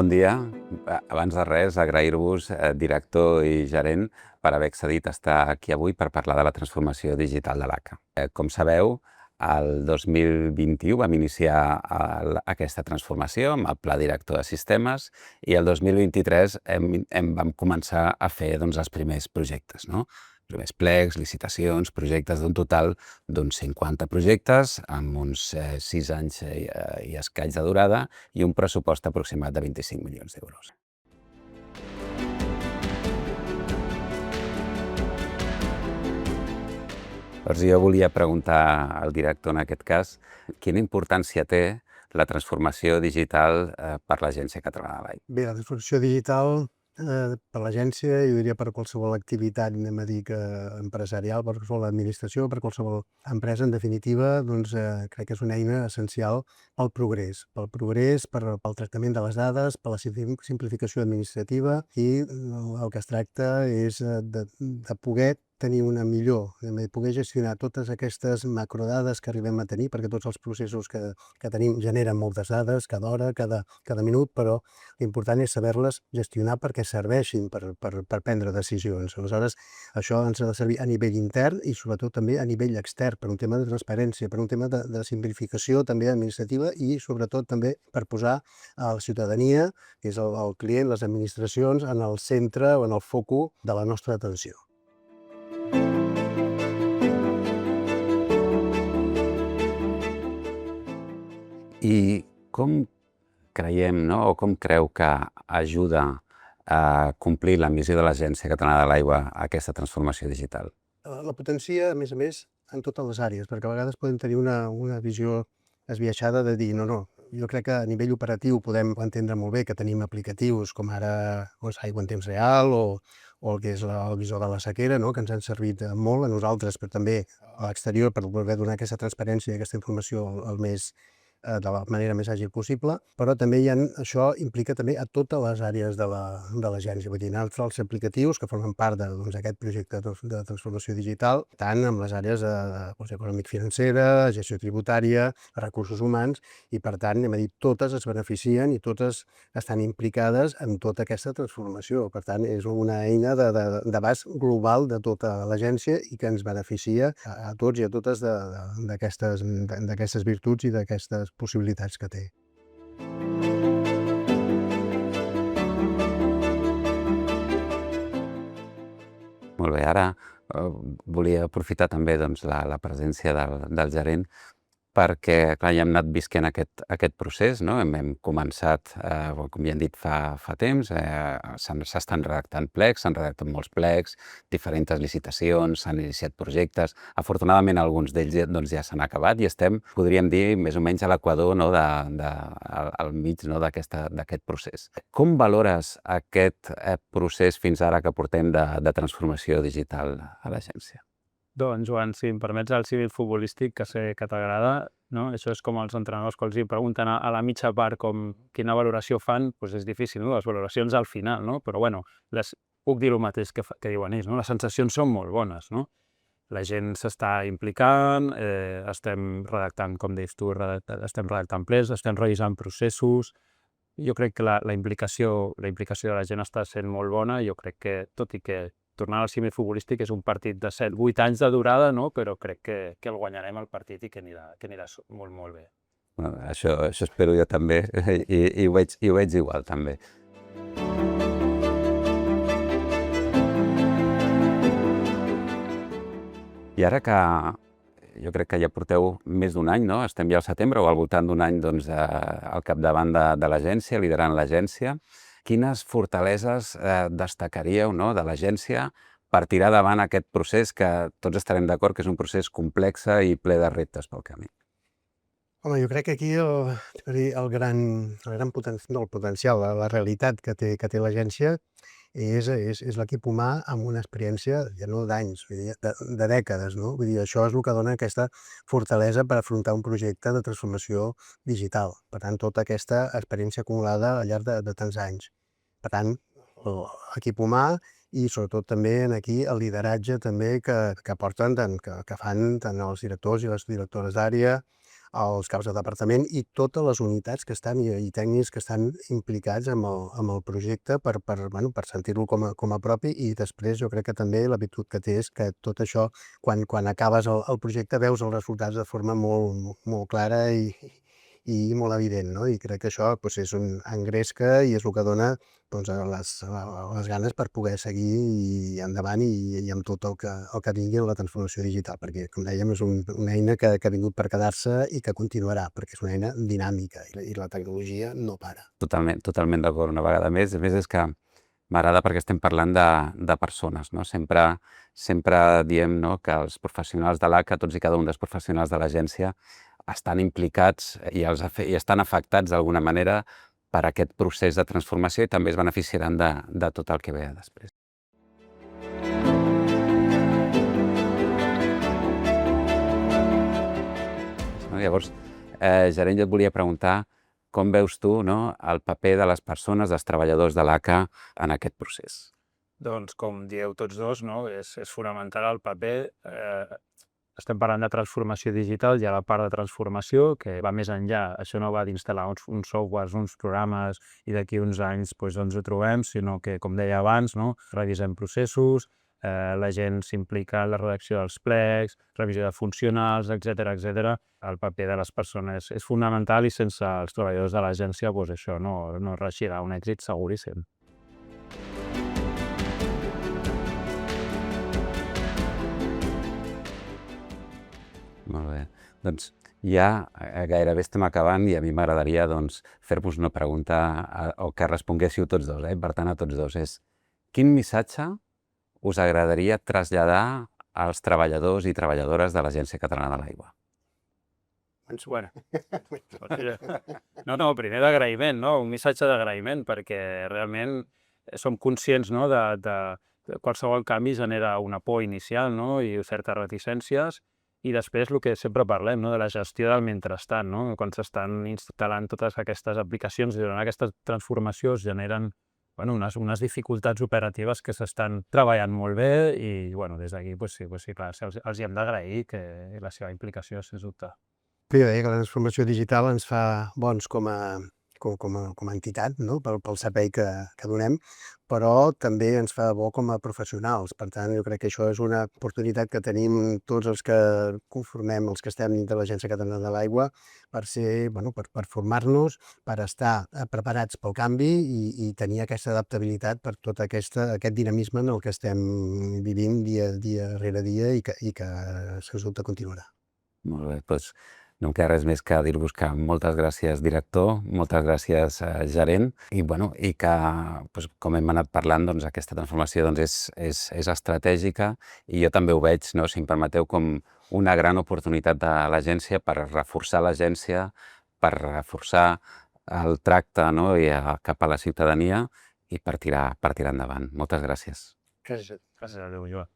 Bon dia. Abans de res, agrair-vos, director i gerent, per haver accedit a estar aquí avui per parlar de la transformació digital de l'ACA. Com sabeu, el 2021 vam iniciar aquesta transformació amb el Pla Director de Sistemes i el 2023 vam començar a fer els primers projectes, no? Primers plecs, licitacions, projectes d'un total d'uns 50 projectes amb uns 6 anys i escaig de durada i un pressupost aproximat de 25 milions d'euros. Llavors jo volia preguntar al director en aquest cas quina importància té la transformació digital per l'Agència Catalana de l'Aigua. Bé, la transformació digital per l'agència, jo diria per qualsevol activitat, empresarial, per qualsevol administració, per qualsevol empresa, en definitiva, crec que és una eina essencial pel progrés, pel tractament de les dades, per la simplificació administrativa i el que es tracta és de poder tenir una millor, de poder gestionar totes aquestes macrodades que arribem a tenir, perquè tots els processos que tenim generen moltes dades, cada hora, cada minut, però l'important és saber-les gestionar perquè serveixin per prendre decisions. Aleshores, això ens ha de servir a nivell intern i sobretot també a nivell extern, per un tema de transparència, per un tema de simplificació també administrativa i sobretot també per posar a la ciutadania, que és el client, les administracions, en el centre o en el focus de la nostra atenció. I com creiem, o com creu que ajuda a complir la missió de l'Agència Catalana de l'Aigua a aquesta transformació digital? La potencia, a més, en totes les àrees, perquè a vegades podem tenir una visió esbiaixada de dir no, jo crec que a nivell operatiu podem entendre molt bé que tenim aplicatius com ara Aigua en temps real o el que és el visor de la sequera, que ens han servit molt a nosaltres, però també a l'exterior per poder donar aquesta transparència i aquesta informació de la manera més àgil possible, però també això implica també a totes les àrees de l'agència, vull dir, els aplicatius que formen part d'aquest projecte de transformació digital, tant amb les àrees econòmic-financera, gestió tributària, recursos humans, i per tant, totes es beneficien i totes estan implicades en tota aquesta transformació. Per tant, és una eina d'abast global de tota l'agència i que ens beneficia a tots i a totes d'aquestes virtuts i d'aquestes possibilitats que té. Molt bé, ara volia aprofitar també la presència del gerent perquè, clar, ja hem anat visquent aquest procés, no? Hem començat, com ja hem dit, fa temps, s'estan redactant plecs, s'han redactat molts plecs, diferents licitacions, s'han iniciat projectes. Afortunadament, alguns d'ells ja s'han acabat i estem, podríem dir, més o menys a l'equador, al mig d'aquest procés. Com valores aquest procés fins ara que portem de transformació digital a l'agència? Doncs, Joan, si em permets el símil futbolístic, que sé que t'agrada, això és com els entrenadors que els pregunten a la mitja part quina valoració fan, doncs és difícil, les valoracions al final, però bueno, puc dir el mateix que diuen ells, les sensacions són molt bones, la gent s'està implicant, estem redactant, com deies tu, estem redactant plens, estem revisant processos. Jo crec que la implicació de la gent està sent molt bona. Jo crec que, tot i que tornant al símil futbolístic, és un partit de 7-8 anys de durada, però crec que el guanyarem el partit i que anirà molt, molt bé. Això espero jo també i ho veig igual també. I ara que jo crec que ja porteu més d'un any, estem ja al setembre o al voltant d'un any al capdavant de l'agència, liderant l'agència, quines fortaleses destacaríeu de l'agència per tirar endavant aquest procés que tots estarem d'acord que és un procés complex i ple de reptes pel camí? Home, jo crec que aquí el gran potencial, la realitat que té l'agència és l'equip humà amb una experiència ja no d'anys, de dècades. Vull dir, això és el que dona aquesta fortalesa per afrontar un projecte de transformació digital. Per tant, tota aquesta experiència acumulada al llarg de tants anys. Per tant, l'equip humà i sobretot també aquí el lideratge també que porten, que fan tant els directors i les directores d'àrea, els caps de departament i totes les unitats que estan i tècnics que estan implicats amb el projecte per sentir-lo com a propi, i després jo crec que també la virtut que té és que tot això, quan acabes el projecte, veus els resultats de forma molt clara i molt evident, no? I crec que això és engresca i és el que dona les ganes per poder seguir endavant i amb tot el que vingui en la transformació digital, perquè, com dèiem, és una eina que ha vingut per quedar-se i que continuarà, perquè és una eina dinàmica i la tecnologia no para. Totalment d'acord, una vegada més. A més, és que m'agrada perquè estem parlant de persones, no? Sempre diem, no, que els professionals de l'ACA, tots i cada un dels professionals de l'agència, estan implicats i estan afectats d'alguna manera per aquest procés de transformació i també es beneficiaran de tot el que ve després. Llavors, gerent, jo et volia preguntar com veus tu, no, el paper de les persones, dels treballadors de l'ACA en aquest procés? Doncs, com dieu tots dos, no, és fonamental el paper. Estem parlant de transformació digital, hi ha la part de transformació que va més enllà. Això no va d'instal·lar uns softwares, uns programes i d'aquí uns anys ens ho trobem, sinó que, com deia abans, no, revisem processos, la gent s'implica en la redacció dels plecs, revisió de funcionals, etc. El paper de les persones és fonamental i sense els treballadors de l'agència això no reeixirà un èxit seguríssim. Molt bé. Doncs ja gairebé estem acabant i a mi m'agradaria fer-vos una pregunta o que responguéssiu tots dos. Per tant, a tots dos és: quin missatge us agradaria traslladar als treballadors i treballadores de l'Agència Catalana de l'Aigua? Bueno, primer d'agraïment, no? Un missatge d'agraïment, perquè realment som conscients, no, de qualsevol canvi genera una por inicial, no, i certes reticències, i després el que sempre parlem, no, de la gestió del mentrestant, no? Quan s'estan instal·lant totes aquestes aplicacions i durant aquesta transformació es generen unes dificultats operatives que s'estan treballant molt bé i des d'aquí sí, clar, els hi hem d'agrair la seva implicació, sens dubte. Jo deia que la transformació digital ens fa bons com a entitat, no? Pel servei que donem, però també ens fa bo com a professionals. Per tant, jo crec que això és una oportunitat que tenim tots els que conformem, els que estem dintre de l'Agència Catalana de l'Aigua, per formar-nos, per estar preparats pel canvi i tenir aquesta adaptabilitat per tot aquest dinamisme en el que estem vivint dia rere dia i que sens dubte continuarà. Molt bé, doncs no em queda res més que dir-vos que moltes gràcies, director, moltes gràcies, gerent, i que, com hem anat parlant, aquesta transformació és estratègica i jo també ho veig, si em permeteu, com una gran oportunitat de l'agència per reforçar l'agència, per reforçar el tracte cap a la ciutadania i per tirar endavant. Moltes gràcies. Gràcies a Déu, Joan.